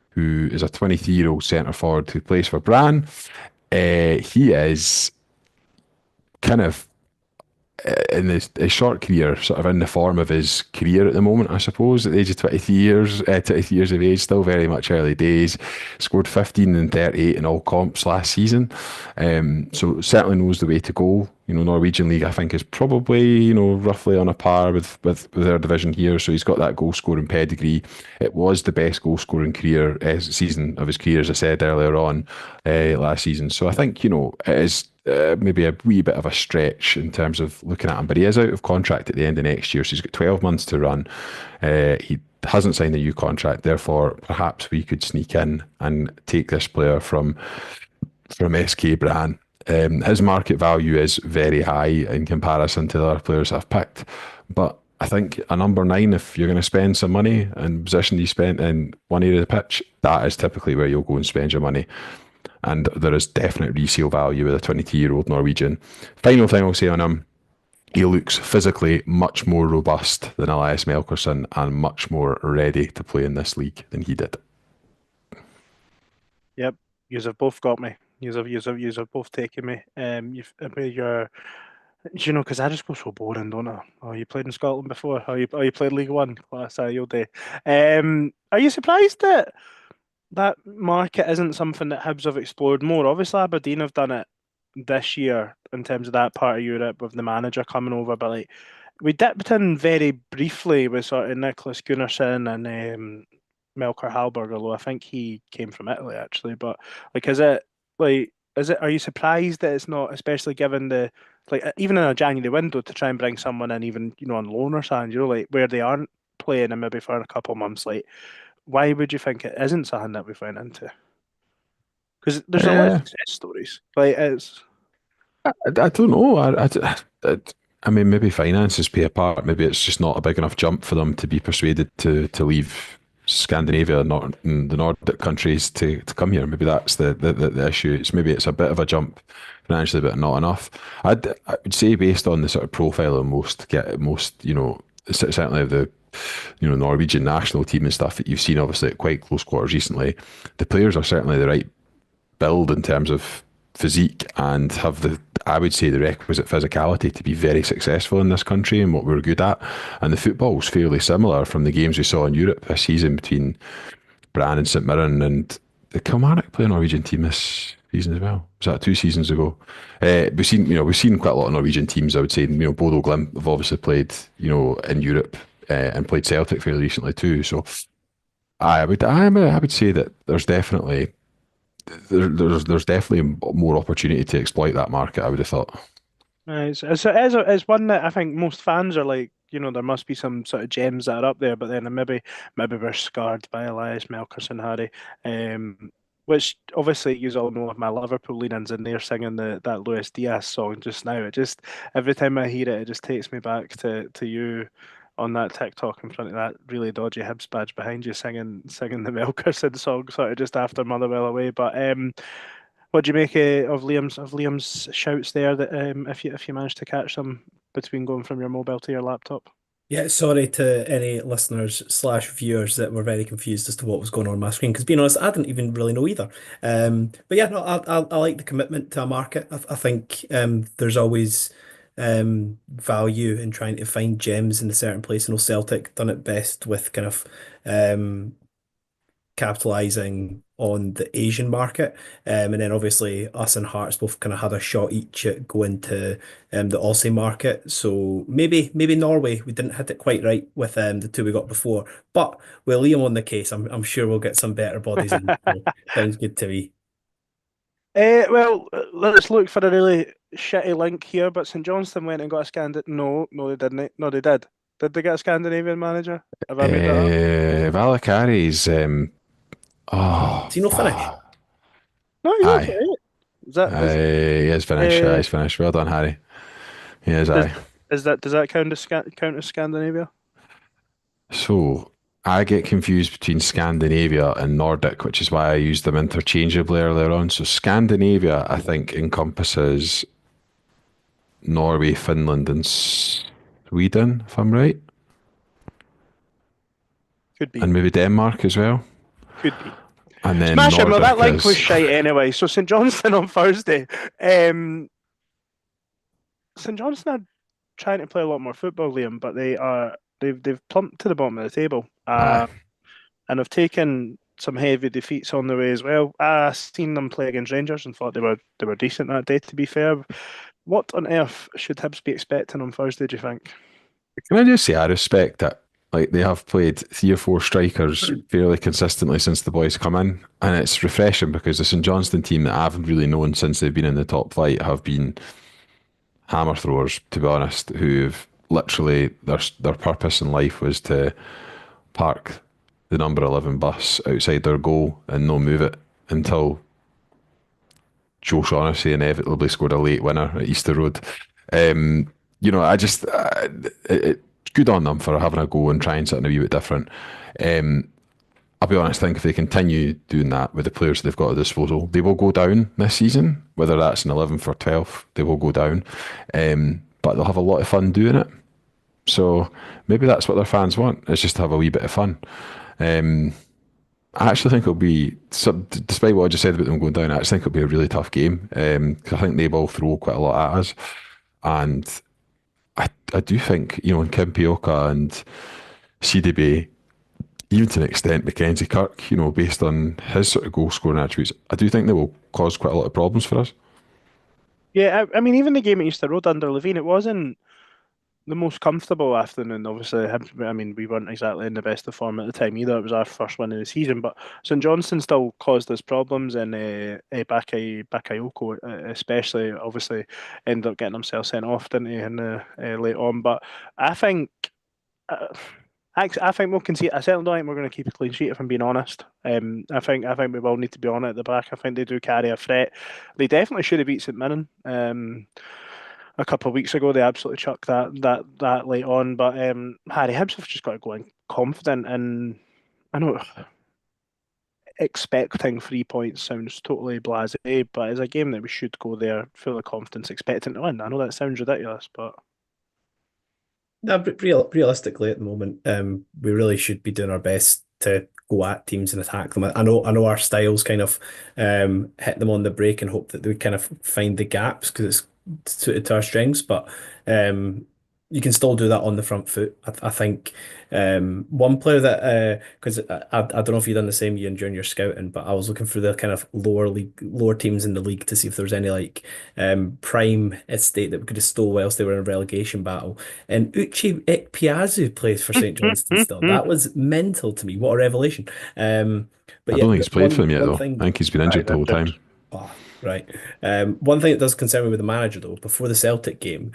who is a 23-year-old centre forward who plays for Brann. He is kind of in his short career, sort of in the form of his career at the moment, I suppose, at the age of 23 years of age, still very much early days. Scored 15 and 38 in all comps last season. So certainly knows the way to go. Norwegian League, I think, is probably, roughly on a par with their division here. So he's got that goal scoring pedigree. It was the best goal scoring career season of his career, as I said earlier on last season. So I think, it is maybe a wee bit of a stretch in terms of looking at him, but he is out of contract at the end of next year, so he's got 12 months to run. He hasn't signed a new contract, therefore perhaps we could sneak in and take this player from SK Brann. His market value is very high in comparison to the other players I've picked, but I think a number 9, if you're going to spend some money and position you spent in one area of the pitch, that is typically where you'll go and spend your money. And there is definite resale value with a 22-year-old Norwegian. Final thing I'll say on him, he looks physically much more robust than Elias Melkerson and much more ready to play in this league than he did. Yep, yous have both got me. Yous have both taken me. Because I just go so boring, don't I? Oh, you played in Scotland before? Oh, you played League One? Class, you'll do. Are you surprised that market isn't something that Hibs have explored more? Obviously, Aberdeen have done it this year in terms of that part of Europe with the manager coming over, but like we dipped in very briefly with sort of Nicholas Gunnarsson and Melker Hallberg, although I think he came from Italy actually. But like, is it? Are you surprised that it's not, especially given the like even in a January window to try and bring someone in, even on loan or something, like where they aren't playing and maybe for a couple of months, like why would you think it isn't something that we've went into? Because there's a lot of Uh, success stories. Like it's I don't know. I mean, maybe finances play a part. Maybe it's just not a big enough jump for them to be persuaded to leave Scandinavia, not the Nordic countries, to come here. Maybe that's the issue. Maybe it's a bit of a jump financially, but not enough. I would say based on the sort of profile of most, certainly of the Norwegian national team and stuff that you've seen, obviously at quite close quarters recently, the players are certainly the right build in terms of physique and have I would say, the requisite physicality to be very successful in this country and what we're good at. And the football's fairly similar from the games we saw in Europe this season between Brann and St Mirren, and the Kilmarnock play a Norwegian team this season as well. Was that 2 seasons ago? We've seen quite a lot of Norwegian teams. I would say, Bodo Glimt have obviously played, in Europe and played Celtic fairly recently too. So I would say that there's definitely more opportunity to exploit that market, I would have thought. it's one that I think most fans are like, there must be some sort of gems that are up there, but then maybe we're scarred by Elias Melkerson, Harry. Which obviously you all know of my Liverpool leanings, and they're singing that Luis Diaz song just now. It just every time I hear it, it just takes me back to you on that TikTok in front of that really dodgy Hibs badge behind you, singing the Melkerson song, sort of just after Motherwell away. But what do you make of Liam's shouts there? That if you managed to catch them between going from your mobile to your laptop. Yeah, sorry to any listeners slash viewers that were very confused as to what was going on my screen. Because being honest, I didn't even really know either. But yeah, no, I like the commitment to a market. I think there's always value in trying to find gems in a certain place. I know Celtic done it best with kind of capitalizing on the Asian market. And then obviously us and Hearts both kind of had a shot each at going to the Aussie market. So maybe Norway, we didn't hit it quite right with the two we got before. But with Liam on the case, I'm sure we'll get some better bodies in. So sounds good to me. Well, let's look for a really shitty link here. But St Johnstone went and got a No, they didn't. No, they did. Did they get a Scandinavian manager? Have I made that up? Valakari's Is he no Finnish? No, he's aye. okay. Is that He is finished. Uh, He's finished. Well done, Harry. He is, does, aye. does that count as Scandinavia? So I get confused between Scandinavia and Nordic, which is why I used them interchangeably earlier on. So Scandinavia, I think, encompasses Norway, Finland, and Sweden, if I'm right, Could be. and maybe Denmark as well. Could be. And then Smash him! Well, that Nordic link was is shite anyway. So St Johnstone on Thursday. St Johnstone are trying to play a lot more football, Liam, but they've plumped to the bottom of the table, aye. and have taken some heavy defeats on the way as well. I seen them play against Rangers and thought they were decent that day. To be fair, what on earth should Hibs be expecting on Thursday? Do you think? Can I just say I respect that? Like, they have played 3 or 4 strikers fairly consistently since the boys come in, and it's refreshing because the St Johnstone team that I've really known since they've been in the top flight have been hammer throwers, to be honest, who've literally their purpose in life was to park the number 11 bus outside their goal and no move it until Joe Shaughnessy inevitably scored a late winner at Easter Road. I just it's good on them for having a go and trying something a wee bit different. I'll be honest, I think if they continue doing that with the players they've got at disposal, they will go down this season. Whether that's an 11th or 12th, they will go down. But they'll have a lot of fun doing it. So maybe that's what their fans want, is just to have a wee bit of fun. I actually think it'll be, despite what I just said about them going down, I actually think it'll be a really tough game. Because I think they will throw quite a lot at us. And I do think, in Kimpioka and CDB, even to an extent, Mackenzie Kirk, based on his sort of goal scoring attributes, I do think they will cause quite a lot of problems for us. Yeah, I mean, even the game at Easter Road under Levine, it wasn't the most comfortable afternoon. Obviously, I mean, we weren't exactly in the best of form at the time either. It was our first win of the season, but St Johnstone still caused us problems, and Bakayoko, especially, obviously, ended up getting himself sent off, didn't he, in the late on. But I think. Uh, I think we'll concede. I certainly don't think we're going to keep a clean sheet, if I'm being honest. I think we will need to be on it at the back. I think they do carry a threat. They definitely should have beat St Mirren a couple of weeks ago. They absolutely chucked that late on. But Harry Hibs have just got to go in confident, and I know expecting 3 points sounds totally blasé, but it's a game that we should go there full of confidence, expecting to win. I know that sounds ridiculous, but No, but realistically, at the moment, we really should be doing our best to go at teams and attack them. I know our styles kind of hit them on the break and hope that they kind of find the gaps because it's suited to our strengths. But you can still do that on the front foot. I think one player that because I don't know if you've done the same year during your scouting, but I was looking for the kind of lower teams in the league to see if there was any like prime estate that we could have stole whilst they were in a relegation battle. And Uche Ekpiazu plays for St Johnstone still. That was mental to me. What a revelation. But I yeah, don't think he's played for one them yet, one though. I thing. think he's been I've injured the whole injured. time. Oh, right. One thing that does concern me with the manager, though, before the Celtic game,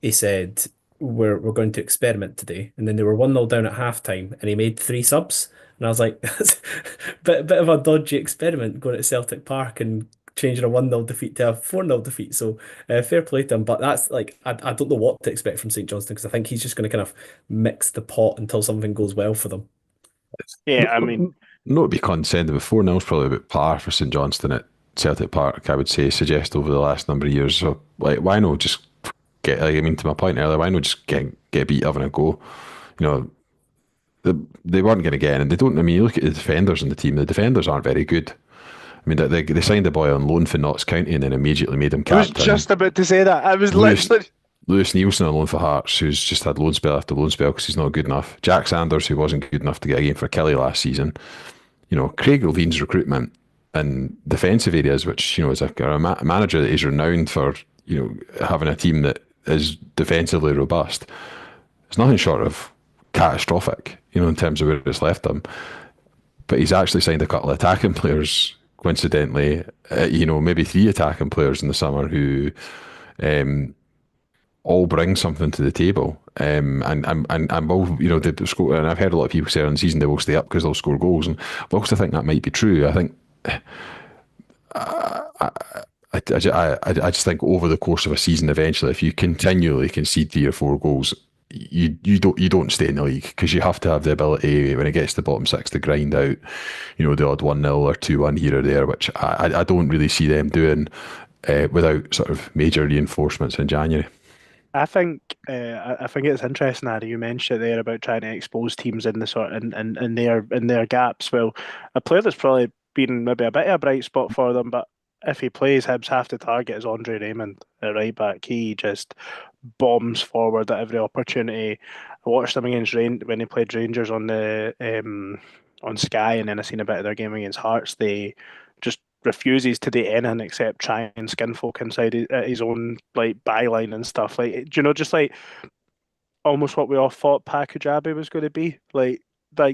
he said we're going to experiment today, and then they were 1-0 down at halftime, and he made three subs, and I was like, that's a bit of a dodgy experiment going to Celtic Park and changing a 1-0 defeat to a 4-0 defeat. So fair play to him, but that's like I don't know what to expect from St Johnstone because I think he's just going to kind of mix the pot until something goes well for them. yeah, I mean, No, to be condescending, but 4-0 is probably about par for St Johnstone at Celtic Park, I would suggest over the last number of years. So, like, why not just get, like, I mean, to my point earlier, why not just get beat, having a go? You know, they weren't going to get in, and they don't. I mean, you look at the defenders in the team, the defenders aren't very good. I mean, they signed a boy on loan for Notts County and then immediately made him I was captain. just about to say that. I was Lewis, literally. Lewis Nielsen on loan for Hearts, who's just had loan spell after loan spell because he's not good enough. Jack Sanders, who wasn't good enough to get a game for Kelly last season. Craig Levine's recruitment and defensive areas, which, is a manager that is renowned for, having a team that is defensively robust. It's nothing short of catastrophic, in terms of where it's left them. But he's actually signed a couple of attacking players, coincidentally, maybe three attacking players in the summer who all bring something to the table. And will, they score. And I've heard a lot of people say on the season they will stay up because they'll score goals. And whilst I think that might be true, I think I just think over the course of a season, eventually, if you continually concede 3 or 4 goals, you don't stay in the league because you have to have the ability when it gets to the bottom six to grind out, the odd 1-0 or 2-1 here or there, which I don't really see them doing without sort of major reinforcements in January. I think it's interesting, Harry. You mentioned it there about trying to expose teams in the sort in their gaps. Well, a player that's probably been maybe a bit of a bright spot for them, but if he plays, Hibs have to target is Andre Raymond at right back. He just bombs forward at every opportunity. I watched him against when he played Rangers on Sky, and then I seen a bit of their game against Hearts. They just refuses to do anything except try and skin folk inside his own like byline and stuff. Like, just like almost what we all thought Pakujabi was going to be. Like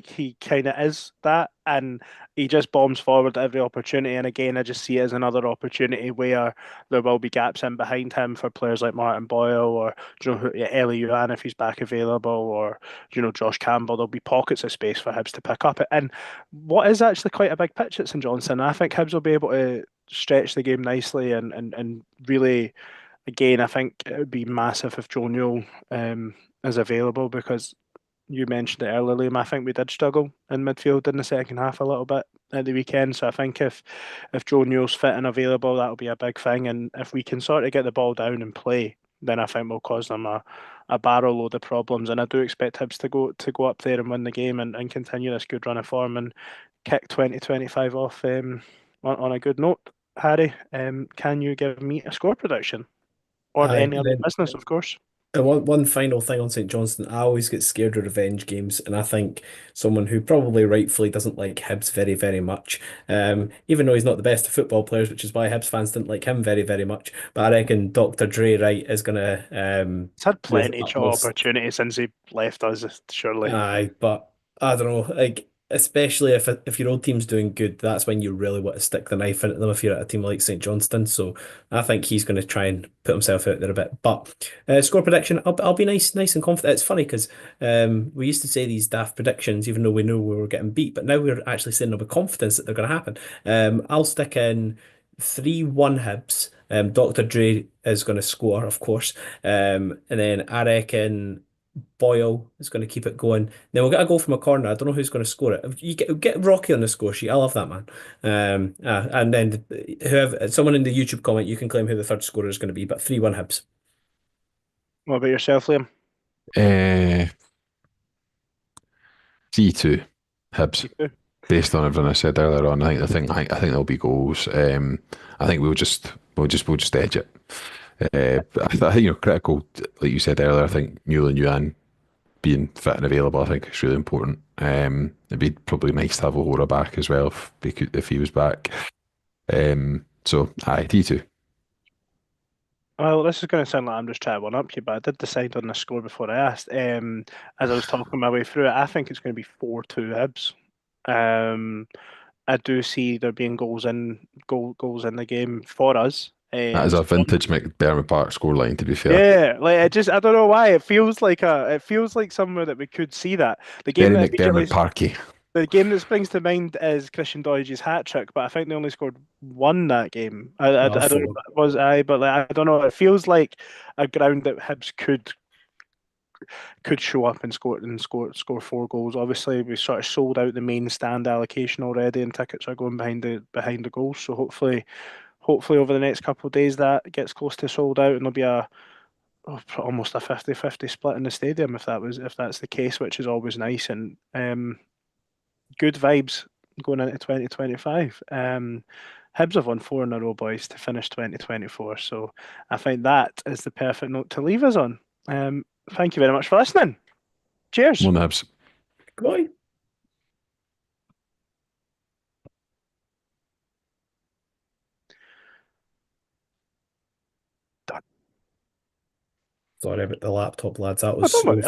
he kind of is that, and he just bombs forward at every opportunity. And again, I just see it as another opportunity where there will be gaps in behind him for players like Martin Boyle or Ellie Yuan if he's back available, or Josh Campbell. There'll be pockets of space for Hibs to pick up it. And what is actually quite a big pitch at St Johnstone, I think Hibs will be able to stretch the game nicely and really. Again, I think it would be massive if Joe Newell is available because you mentioned it earlier, Liam. I think we did struggle in midfield in the second half a little bit at the weekend. So I think if Joe Newell's fit and available, that'll be a big thing. And if we can sort of get the ball down and play, then I think we'll cause them a barrel load of problems. And I do expect Hibs to go up there and win the game and continue this good run of form and kick 2025 off on a good note. Harry, can you give me a score prediction? Or Aye, any other business, of course. And one final thing on St Johnstone, I always get scared of revenge games, and I think someone who probably rightfully doesn't like Hibs very, very much, even though he's not the best of football players, which is why Hibs fans didn't like him very, very much. But I reckon Dr. Dre Wright is gonna He's had do his plenty of utmost. opportunities since he left us, surely. Aye, but I don't know, like especially if your old team's doing good, that's when you really want to stick the knife into them if you're at a team like St Johnstone. So I think he's going to try and put himself out there a bit. But score prediction, I'll be nice and confident. It's funny because we used to say these daft predictions, even though we knew we were getting beat, but now we're actually saying them with confidence that they're going to happen. I'll stick in 3-1 Hibs. Dr. Dre is going to score, of course. And then I reckon Boyle is going to keep it going. Then we'll get a goal from a corner. I don't know who's going to score it. You get Rocky on the score sheet. I love that man. And then whoever, someone in the YouTube comment, you can claim who the third scorer is going to be. But 3-1 Hibs. What about yourself, Liam? 3-2 Hibs. You too? Based on everything I said earlier on, I think there'll be goals. I think we'll just edge it. But I think you're critical, like you said earlier. I think Newland Yuan being fit and available, I think is really important. It'd be probably nice to have O'Hora back as well if he was back. So aye, T2. Well, this is going to sound like I'm just trying to one up you, but I did decide on the score before I asked. As I was talking my way through it, I think it's going to be 4-2 Hibs. I do see there being goals in the game for us. That is a vintage McDermott Park scoreline, to be fair. Yeah, like I don't know why it feels like somewhere that we could see that. The game Very that immediately McDermott Parky. The game that springs to mind is Christian Doidge's hat trick, but I think they only scored one that game. Oh, I don't know four. if it was I, but like, I don't know. It feels like a ground that Hibs could show up and score 4 goals. Obviously, we sort of sold out the main stand allocation already, and tickets are going behind the goals. So hopefully over the next couple of days that gets close to sold out, and there'll be almost a 50-50 split in the stadium if that's the case, which is always nice and good vibes going into 2025. Hibs have won 4 in a row, boys, to finish 2024. So I think that is the perfect note to leave us on. Thank you very much for listening. Cheers. One Hibs. Goodbye. Done. Sorry about the laptop, lads. That Oh, was don't so worry.